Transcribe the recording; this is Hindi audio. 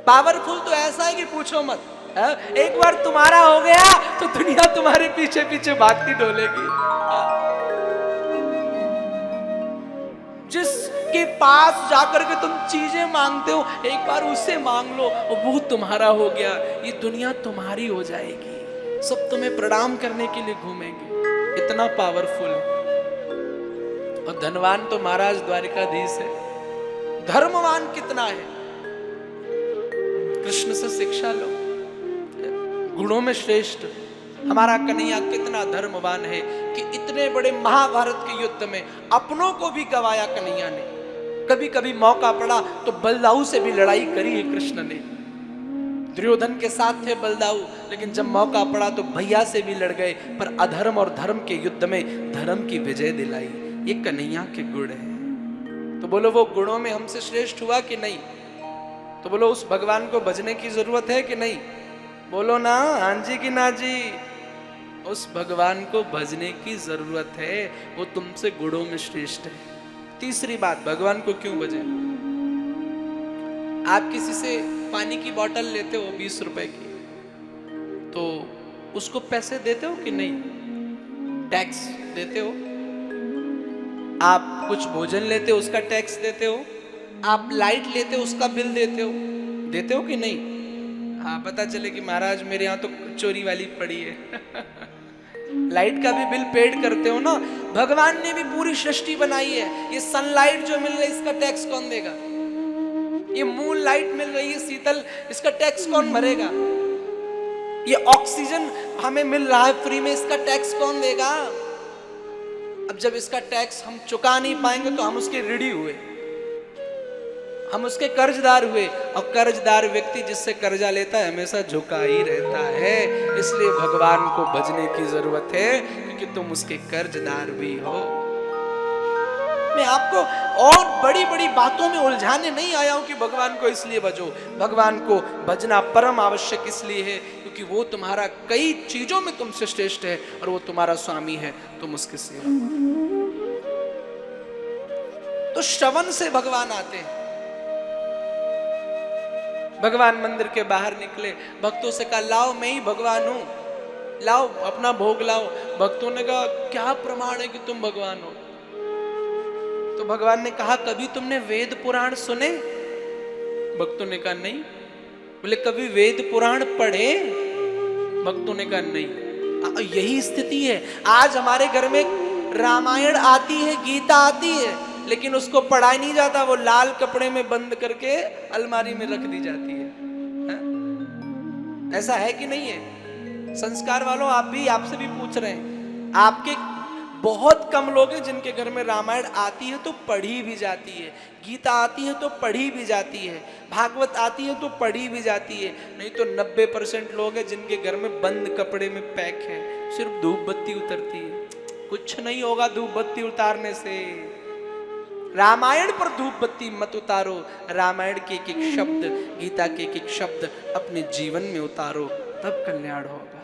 पावरफुल तो ऐसा है कि पूछो मत। एक बार तुम्हारा हो गया तो दुनिया तुम्हारे पीछे पीछे भागती डोलेगी। जिसके पास जाकर के तुम चीजें मांगते हो, एक बार उससे मांग लो और वो तुम्हारा हो गया, ये दुनिया तुम्हारी हो जाएगी। सब तुम्हें प्रणाम करने के लिए घूमेंगे, इतना पावरफुल है। और धनवान तो महाराज द्वारिकाधीश है। धर्मवान कितना है, कृष्ण से शिक्षा लो, गुणों में श्रेष्ठ। हमारा कन्हैया कितना धर्मवान है कि इतने बड़े महाभारत के युद्ध में अपनों को भी गवाया कन्हैया ने। कभी कभी मौका पड़ा तो बलदाऊ से भी लड़ाई करी है कृष्ण ने। दुर्योधन के साथ थे बलदाऊ, लेकिन जब मौका पड़ा तो भैया से भी लड़ गए, पर अधर्म और धर्म के युद्ध में धर्म की विजय दिलाई। ये कन्हैया के गुण है। तो बोलो वो गुणों में हमसे श्रेष्ठ हुआ कि नहीं? तो बोलो उस भगवान को भजने की जरूरत है कि नहीं? बोलो ना, हाँ जी कि ना जी? उस भगवान को भजने की जरूरत है, वो तुमसे गुणों में श्रेष्ठ है। तीसरी बात, भगवान को क्यों भजे? आप किसी से पानी की बोतल लेते हो 20 रुपए की, तो उसको पैसे देते हो कि नहीं? टैक्स देते हो। आप कुछ भोजन लेते हो, उसका टैक्स देते हो। आप लाइट लेते हो, उसका बिल देते हो कि नहीं? हाँ, पता चले कि महाराज मेरे यहाँ तो चोरी वाली पड़ी है। लाइट का भी बिल पेड करते हो ना। भगवान ने भी पूरी सृष्टि बनाई है। ये सनलाइट जो मिल रही है, इसका टैक्स कौन देगा? ये मून लाइट मिल रही है शीतल, इसका टैक्स कौन भरेगा? ये ऑक्सीजन हमें मिल रहा है फ्री में, इसका टैक्स कौन देगा? अब जब इसका टैक्स हम चुका नहीं पाएंगे तो हम उसके ऋणी हुए, हम उसके कर्जदार हुए। और कर्जदार व्यक्ति जिससे कर्जा लेता है हमेशा झुका ही रहता है। इसलिए भगवान को भजने की जरूरत है, क्योंकि तुम उसके कर्जदार भी हो। मैं आपको और बड़ी बड़ी बातों में उलझाने नहीं आया हूं कि भगवान को इसलिए भजो। भगवान को भजना परम आवश्यक इसलिए है क्योंकि वो तुम्हारा कई चीजों में तुमसे श्रेष्ठ है और वो तुम्हारा स्वामी है, तुम उसके सेवक हो। तो श्रवण से भगवान आते हैं। भगवान मंदिर के बाहर निकले, भक्तों से कहा लाओ मैं ही भगवान हूं, लाओ अपना भोग लाओ। भक्तों ने कहा क्या प्रमाण है कि तुम भगवान हो? तो भगवान ने कहा कभी तुमने वेद पुराण सुने? भक्तों ने कहा नहीं। बोले कभी वेद पुराण पढ़े? भक्तों ने कहा नहीं। यही स्थिति है आज हमारे घर में। रामायण आती है, गीता आती है, लेकिन उसको पढ़ा नहीं जाता। वो लाल कपड़े में बंद करके अलमारी में रख दी जाती है। ऐसा है कि नहीं है? संस्कार वालों, आप भी, आपसे भी पूछ रहे हैं। आपके बहुत कम लोग हैं जिनके घर में रामायण आती है तो पढ़ी भी जाती है, गीता आती है तो पढ़ी भी जाती है, भागवत आती है तो पढ़ी भी जाती है। नहीं तो 90% लोग हैं जिनके घर में बंद कपड़े में पैक है, सिर्फ धूप बत्ती उतरती है। कुछ नहीं होगा धूप बत्ती उतारने से। रामायण पर धूप बत्ती मत उतारो, रामायण के एक एक शब्द, गीता के एक एक शब्द अपने जीवन में उतारो, तब कल्याण होगा।